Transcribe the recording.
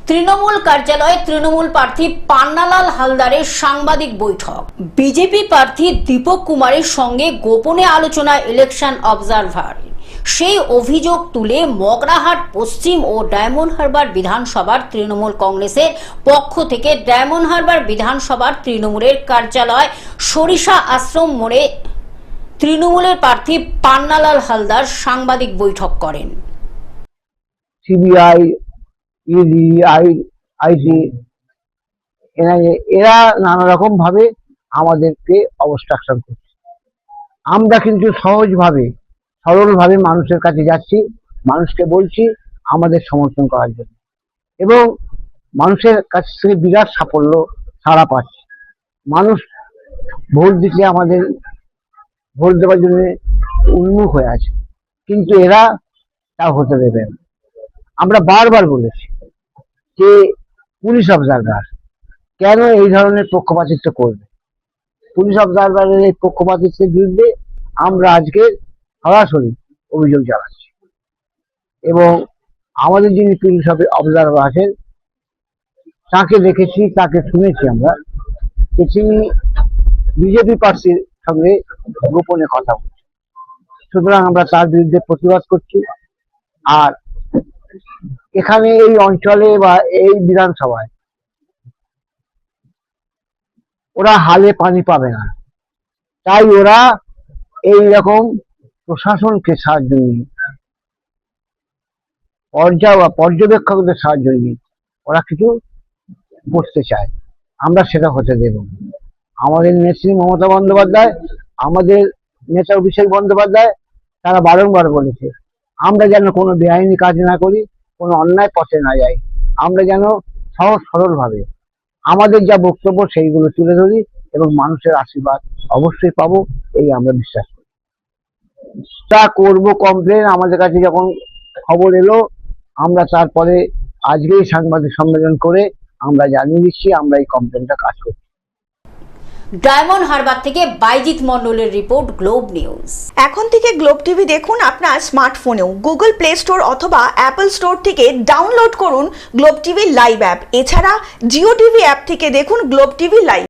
তৃণমূল কার্যালয়ে তৃণমূল প্রার্থী পান্নালাল হালদারের সাংবাদিক বৈঠক। বিজেপি প্রার্থী দীপক কুমারের সঙ্গে গোপনে আলোচনা ইলেকশন অবজারভার। সেই অভিযোগ তুলে মগরাহাট পশ্চিম ও ডায়মন্ড হারবার বিধানসভার তৃণমূল কংগ্রেসের পক্ষ থেকে ডায়মন্ড হারবার বিধানসভার তৃণমূলের কার্যালয় সরিষা আশ্রম মোড়ে তৃণমূলের প্রার্থী পান্নালাল হালদার সাংবাদিক বৈঠক করেন। সিবিআই, ইডি, আইটি এরা নানা রকম ভাবে আমাদেরকে অবস্ট্রাকশন করছে। আমরা কিন্তু সহজভাবে সরলভাবে মানুষের কাছে যাচ্ছি, মানুষকে বলছি আমাদের সমর্থন করার জন্য, এবং মানুষের কাছ থেকে বিরাট সাফল্য সাড়া পাচ্ছি। মানুষ ভোট দিতে আমাদের ভোট দেওয়ার জন্য উন্মুখ হয়ে আছে, কিন্তু এরা তা হতে দেবে না। আমরা বারবার বলেছি যে পুলিশ অবজারভার কেন এই ধরনের পক্ষপাতিত্ব করবে। পুলিশ অবজারভারের এই পক্ষপাতিত্বের বিরুদ্ধে আমরা আজকে সরাসরি অভিযোগ জানাচ্ছি, এবং আমাদের যিনি পুলিশ অবজারভার আছেন তাকে দেখেছি, তাকে শুনেছি আমরা যে তিনি বিজেপি প্রার্থীর সঙ্গে গোপনে কথা বলছেন। সুতরাং আমরা তার বিরুদ্ধে প্রতিবাদ করছি। আর এখানে এই অঞ্চলে বা এই বিধানসভায় ওরা হালে পানি পাবে না, তাই ওরা এই রকম প্রশাসনকে সাহায্য নিয়ে, পর্যবেক্ষকদের সাহায্য নিয়ে ওরা কিছু করতে চায়। আমরা সেটা হতে দেব। আমাদের নেত্রী মমতা বন্দ্যোপাধ্যায়, আমাদের নেতা অভিষেক বন্দ্যোপাধ্যায় তারা বারংবার বলেছে আমরা যেন কোনো বেআইনি কাজ না করি, কোনো অন্যায় পথে না যাই, আমরা যেন সহজ সরলভাবে আমাদের যা বক্তব্য সেইগুলো তুলে ধরি এবং মানুষের আশীর্বাদ অবশ্যই পাবো, এই আমরা বিশ্বাস করি। তা করবো কমপ্লেন আমাদের কাছে যখন খবর এলো, আমরা তারপরে আজকেই সাংবাদিক সম্মেলন করে আমরা জানিয়ে দিচ্ছি আমরা এই কমপ্লেনটা কাজ করছি। ডায়মন্ড হারবার থেকে বাইজিৎ মণ্ডলের রিপোর্ট, গ্লোব নিউজ। এখন থেকে গ্লোব টিভি দেখুন আপনার স্মার্টফোনেও। গুগল প্লে স্টোর অথবা অ্যাপল স্টোর থেকে ডাউনলোড করুন গ্লোব টিভি লাইভ অ্যাপ। এছাড়া জিও টিভি অ্যাপ থেকে দেখুন গ্লোব টিভি লাইভ।